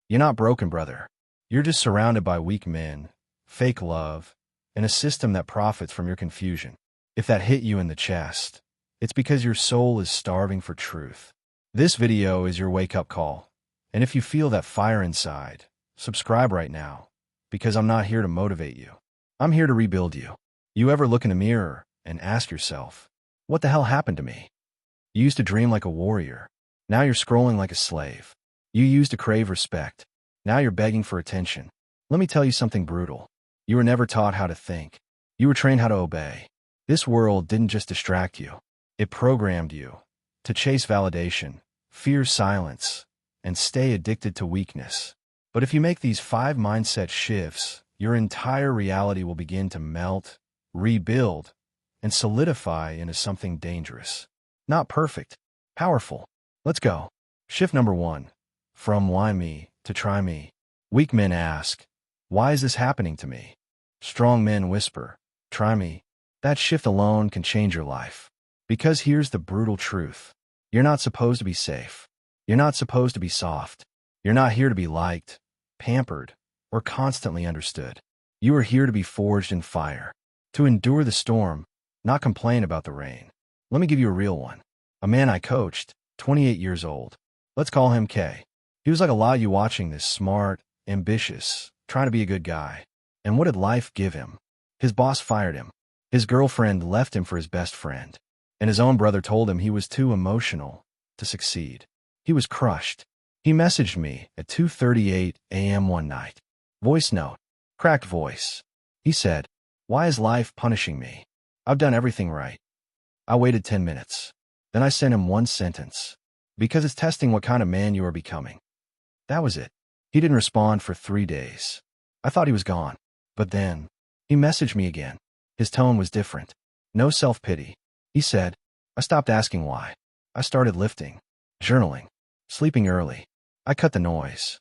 You're not broken, brother. You're just surrounded by weak men, fake love, and a system that profits from your confusion. If that hit you in the chest, it's because your soul is starving for truth. This video is your wake-up call. And if you feel that fire inside, subscribe right now, because I'm not here to motivate you. I'm here to rebuild you. You ever look in a mirror and ask yourself, what the hell happened to me? You used to dream like a warrior. Now you're scrolling like a slave. You used to crave respect. Now you're begging for attention. Let me tell you something brutal. You were never taught how to think. You were trained how to obey. This world didn't just distract you. It programmed you to chase validation, fear silence, and stay addicted to weakness. But if you make these 5 mindset shifts, your entire reality will begin to melt, rebuild, and solidify into something dangerous. Not perfect, powerful. Let's go. Shift number 1. From why me to try me. Weak men ask, why is this happening to me? Strong men whisper, try me. That shift alone can change your life. Because here's the brutal truth. You're not supposed to be safe. You're not supposed to be soft. You're not here to be liked, pampered, or constantly understood. You are here to be forged in fire. To endure the storm, not complain about the rain. Let me give you a real one. A man I coached, 28 years old. Let's call him K. He was like a lot of you watching this, smart, ambitious, trying to be a good guy. And what did life give him? His boss fired him. His girlfriend left him for his best friend. And his own brother told him he was too emotional to succeed. He was crushed. He messaged me at 2:38 a.m. one night. Voice note. Cracked voice. He said, why is life punishing me? I've done everything right. I waited 10 minutes. Then I sent him one sentence. Because it's testing what kind of man you are becoming. That was it. He didn't respond for 3 days. I thought he was gone. But then, he messaged me again. His tone was different. No self-pity. He said, I stopped asking why. I started lifting, journaling, sleeping early. I cut the noise.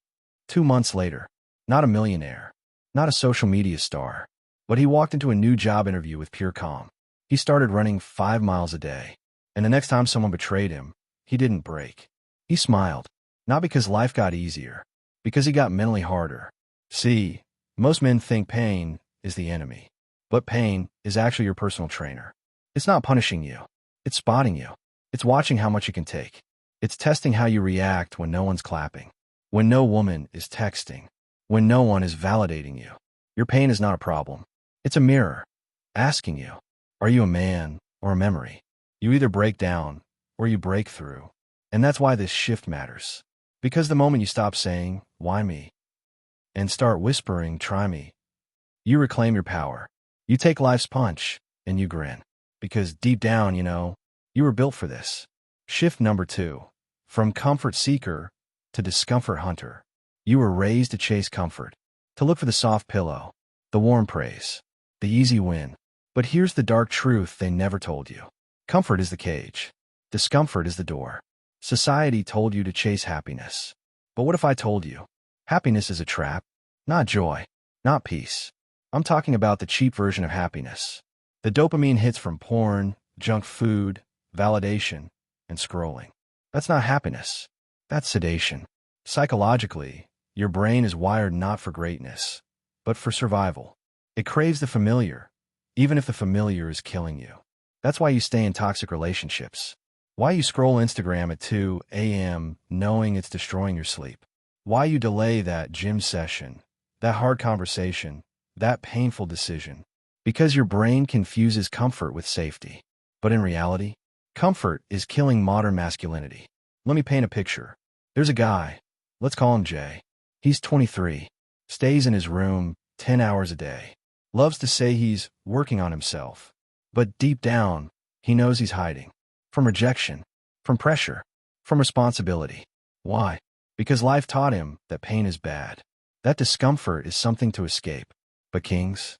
2 months later, not a millionaire, not a social media star, but he walked into a new job interview with pure calm. He started running 5 miles a day. And the next time someone betrayed him, he didn't break. He smiled. Not because life got easier, because he got mentally harder. See, most men think pain is the enemy. But pain is actually your personal trainer. It's not punishing you. It's spotting you. It's watching how much you can take. It's testing how you react when no one's clapping, when no woman is texting, when no one is validating you. Your pain is not a problem. It's a mirror asking you, are you a man or a memory? You either break down or you break through. And that's why this shift matters. Because the moment you stop saying, why me? And start whispering, try me, you reclaim your power. You take life's punch and you grin. Because deep down, you were built for this. Shift number 2. From comfort seeker to discomfort hunter. You were raised to chase comfort, to look for the soft pillow, the warm praise, the easy win. But here's the dark truth they never told you. Comfort is the cage. Discomfort is the door. Society told you to chase happiness. But what if I told you? Happiness is a trap. Not joy. Not peace. I'm talking about the cheap version of happiness. The dopamine hits from porn, junk food, validation, and scrolling. That's not happiness. That's sedation. Psychologically, your brain is wired not for greatness, but for survival. It craves the familiar, even if the familiar is killing you. That's why you stay in toxic relationships. Why you scroll Instagram at 2 a.m. knowing it's destroying your sleep. Why you delay that gym session, that hard conversation, that painful decision. Because your brain confuses comfort with safety. But in reality, comfort is killing modern masculinity. Let me paint a picture. There's a guy. Let's call him Jay. He's 23. Stays in his room 10 hours a day. Loves to say he's working on himself. But deep down, he knows he's hiding. From rejection. From pressure. From responsibility. Why? Because life taught him that pain is bad. That discomfort is something to escape. But kings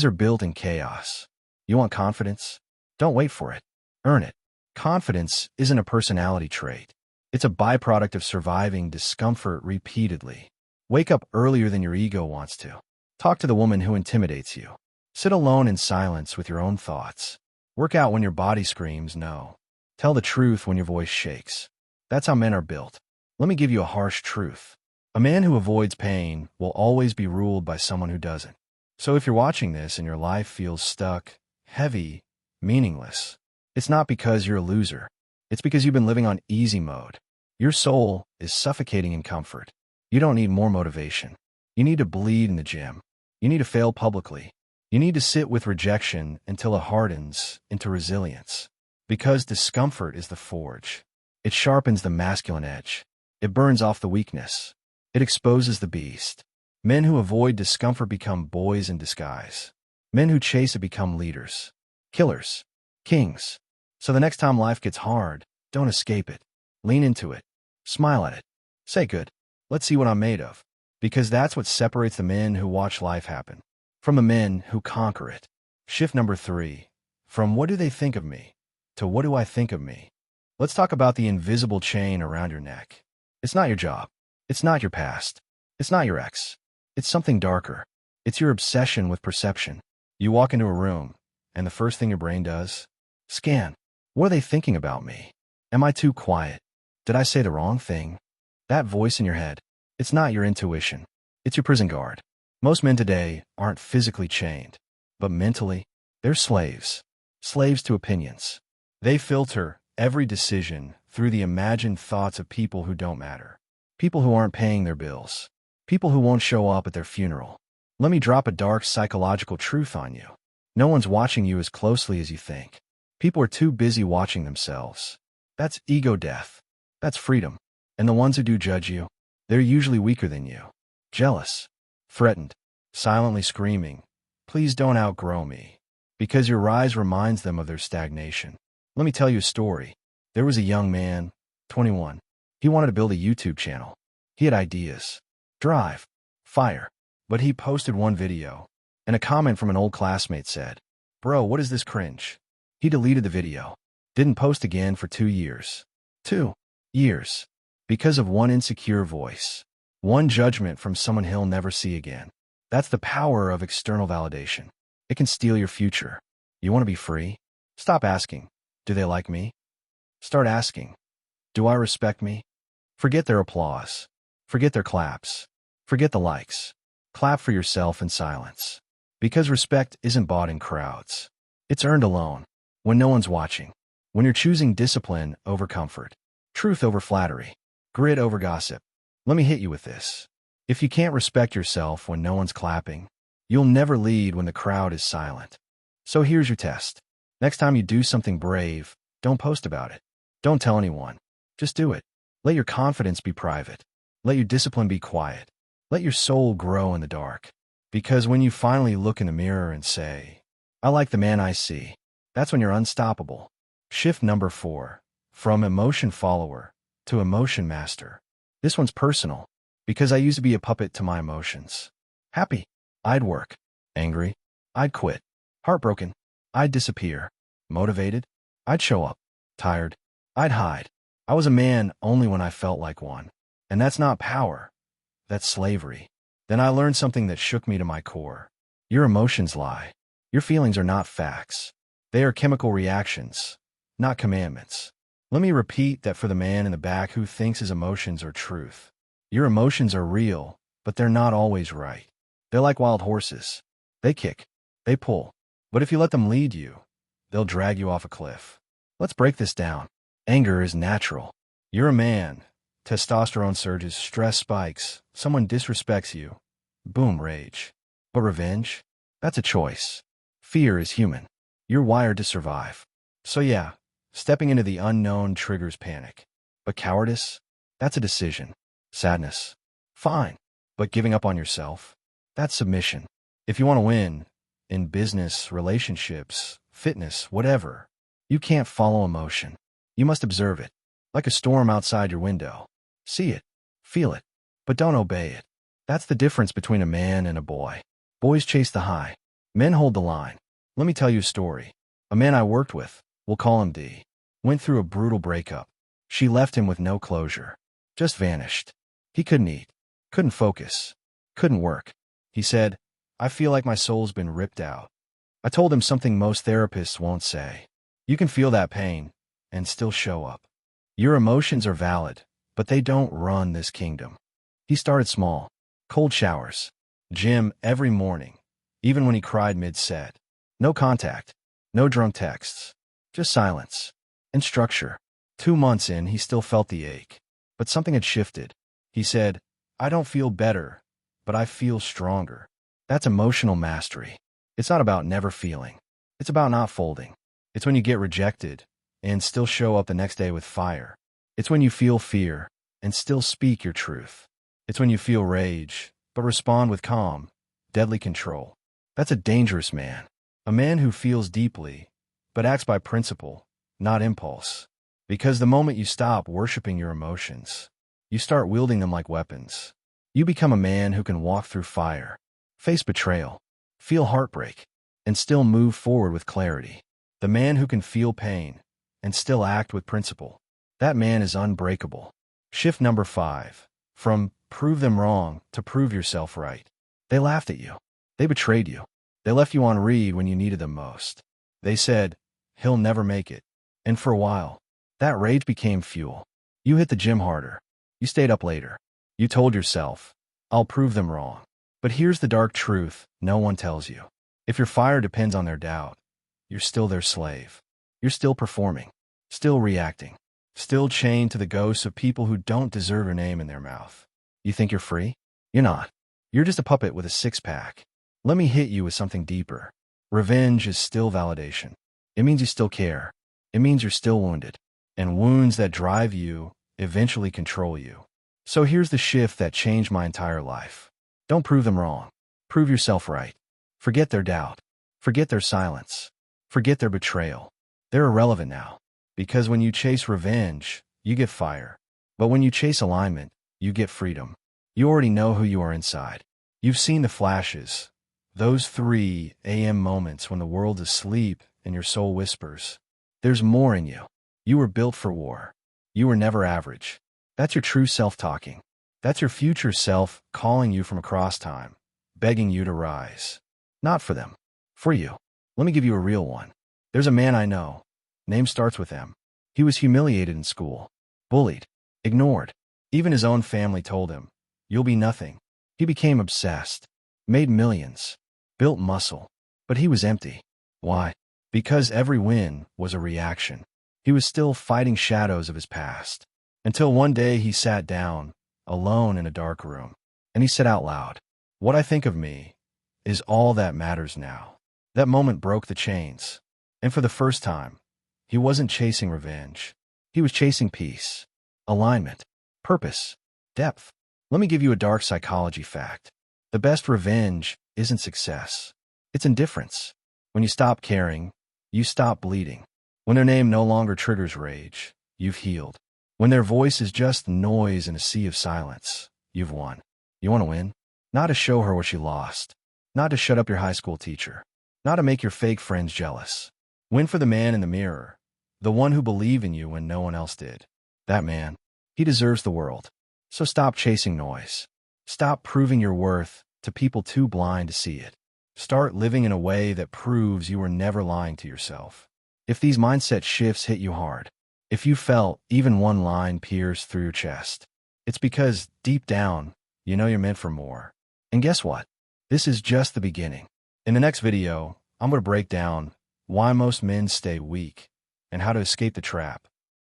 are built in chaos. You want confidence? Don't wait for it. Earn it. Confidence isn't a personality trait. It's a byproduct of surviving discomfort repeatedly. Wake up earlier than your ego wants to. Talk to the woman who intimidates you. Sit alone in silence with your own thoughts. Work out when your body screams no. Tell the truth when your voice shakes. That's how men are built. Let me give you a harsh truth. A man who avoids pain will always be ruled by someone who doesn't. So if you're watching this and your life feels stuck, heavy, meaningless, it's not because you're a loser. It's because you've been living on easy mode. Your soul is suffocating in comfort. You don't need more motivation. You need to bleed in the gym. You need to fail publicly. You need to sit with rejection until it hardens into resilience. Because discomfort is the forge. It sharpens the masculine edge. It burns off the weakness. It exposes the beast. Men who avoid discomfort become boys in disguise. Men who chase it become leaders, killers, kings. So the next time life gets hard, don't escape it. Lean into it. Smile at it. Say good. Let's see what I'm made of. Because that's what separates the men who watch life happen from the men who conquer it. Shift number 3. From what do they think of me to what do I think of me? Let's talk about the invisible chain around your neck. It's not your job. It's not your past. It's not your ex. It's something darker. It's your obsession with perception. You walk into a room, and the first thing your brain does? Scan. What are they thinking about me? Am I too quiet? Did I say the wrong thing? That voice in your head, it's not your intuition. It's your prison guard. Most men today aren't physically chained, but mentally, they're slaves. Slaves to opinions. They filter every decision through the imagined thoughts of people who don't matter. People who aren't paying their bills. People who won't show up at their funeral. Let me drop a dark psychological truth on you. No one's watching you as closely as you think. People are too busy watching themselves. That's ego death. That's freedom. And the ones who do judge you, they're usually weaker than you. Jealous. Threatened. Silently screaming, please don't outgrow me. Because your rise reminds them of their stagnation. Let me tell you a story. There was a young man, 21. He wanted to build a YouTube channel. He had ideas. Drive. Fire. But he posted one video, and a comment from an old classmate said, "Bro, what is this cringe?" He deleted the video. Didn't post again for 2 years. 2 years. Because of one insecure voice. One judgment from someone he'll never see again. That's the power of external validation. It can steal your future. You want to be free? Stop asking, do they like me? Start asking, do I respect me? Forget their applause. Forget their claps. Forget the likes. Clap for yourself in silence. Because respect isn't bought in crowds. It's earned alone, when no one's watching. When you're choosing discipline over comfort, truth over flattery, grit over gossip. Let me hit you with this. If you can't respect yourself when no one's clapping, you'll never lead when the crowd is silent. So here's your test. Next time you do something brave, don't post about it. Don't tell anyone. Just do it. Let your confidence be private. Let your discipline be quiet. Let your soul grow in the dark. Because when you finally look in the mirror and say, I like the man I see, that's when you're unstoppable. Shift number 4. From emotion follower to emotion master. This one's personal, because I used to be a puppet to my emotions. Happy, I'd work. Angry, I'd quit. Heartbroken, I'd disappear. Motivated, I'd show up. Tired, I'd hide. I was a man only when I felt like one. And that's not power. That's slavery. Then I learned something that shook me to my core. Your emotions lie. Your feelings are not facts. They are chemical reactions, not commandments. Let me repeat that for the man in the back who thinks his emotions are truth. Your emotions are real, but they're not always right. They're like wild horses. They kick. They pull. But if you let them lead you, they'll drag you off a cliff. Let's break this down. Anger is natural. You're a man. Testosterone surges, stress spikes, someone disrespects you. Boom, rage. But revenge? That's a choice. Fear is human. You're wired to survive. So yeah, stepping into the unknown triggers panic. But cowardice? That's a decision. Sadness? Fine. But giving up on yourself? That's submission. If you want to win, in business, relationships, fitness, whatever, you can't follow emotion. You must observe it. Like a storm outside your window. See it. Feel it. But don't obey it. That's the difference between a man and a boy. Boys chase the high. Men hold the line. Let me tell you a story. A man I worked with, we'll call him D, went through a brutal breakup. She left him with no closure. Just vanished. He couldn't eat. Couldn't focus. Couldn't work. He said, I feel like my soul's been ripped out. I told him something most therapists won't say. You can feel that pain and still show up. Your emotions are valid, but they don't run this kingdom. He started small. Cold showers. Gym every morning, even when he cried mid-set. No contact. No drunk texts. Just silence. And structure. 2 months in, he still felt the ache. But something had shifted. He said, "I don't feel better, but I feel stronger." That's emotional mastery. It's not about never feeling. It's about not folding. It's when you get rejected and still show up the next day with fire. It's when you feel fear and still speak your truth. It's when you feel rage, but respond with calm, deadly control. That's a dangerous man. A man who feels deeply, but acts by principle, not impulse. Because the moment you stop worshiping your emotions, you start wielding them like weapons. You become a man who can walk through fire, face betrayal, feel heartbreak, and still move forward with clarity. The man who can feel pain and still act with principle. That man is unbreakable. Shift number 5. From prove them wrong to prove yourself right. They laughed at you. They betrayed you. They left you on read when you needed them most. They said, "He'll never make it." And for a while, that rage became fuel. You hit the gym harder. You stayed up later. You told yourself, "I'll prove them wrong." But here's the dark truth no one tells you. If your fire depends on their doubt, you're still their slave. You're still performing, still reacting, still chained to the ghosts of people who don't deserve your name in their mouth. You think you're free? You're not. You're just a puppet with a six-pack. Let me hit you with something deeper. Revenge is still validation. It means you still care. It means you're still wounded. And wounds that drive you eventually control you. So here's the shift that changed my entire life. Don't prove them wrong. Prove yourself right. Forget their doubt. Forget their silence. Forget their betrayal. They're irrelevant now. Because when you chase revenge, you get fire. But when you chase alignment, you get freedom. You already know who you are inside. You've seen the flashes. Those 3 a.m. moments when the world is asleep and your soul whispers. There's more in you. You were built for war. You were never average. That's your true self talking. That's your future self calling you from across time, begging you to rise. Not for them. For you. Let me give you a real one. There's a man I know. Name starts with M. He was humiliated in school. Bullied. Ignored. Even his own family told him, "You'll be nothing." He became obsessed. Made millions. Built muscle. But he was empty. Why? Because every win was a reaction. He was still fighting shadows of his past. Until one day he sat down, alone in a dark room, and he said out loud, "What I think of me is all that matters now." That moment broke the chains. And for the first time, he wasn't chasing revenge. He was chasing peace, alignment, purpose, depth. Let me give you a dark psychology fact. The best revenge isn't success. It's indifference. When you stop caring, you stop bleeding. When their name no longer triggers rage, you've healed. When their voice is just noise in a sea of silence, you've won. You want to win? Not to show her what she lost. Not to shut up your high school teacher. Not to make your fake friends jealous. Win for the man in the mirror. The one who believed in you when no one else did. That man, he deserves the world. So stop chasing noise. Stop proving your worth to people too blind to see it. Start living in a way that proves you were never lying to yourself. If these mindset shifts hit you hard, if you felt even one line pierce through your chest, it's because deep down, you know you're meant for more. And guess what? This is just the beginning. In the next video, I'm going to break down why most men stay weak and how to escape the trap.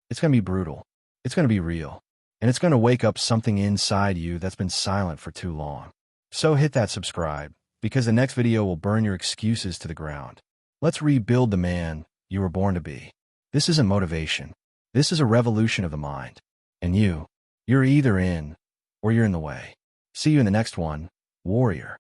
It's going to be brutal. It's going to be real. And it's going to wake up something inside you that's been silent for too long. So hit that subscribe, because the next video will burn your excuses to the ground. Let's rebuild the man you were born to be. This isn't motivation. This is a revolution of the mind. And you're either in or you're in the way. See you in the next one, warrior.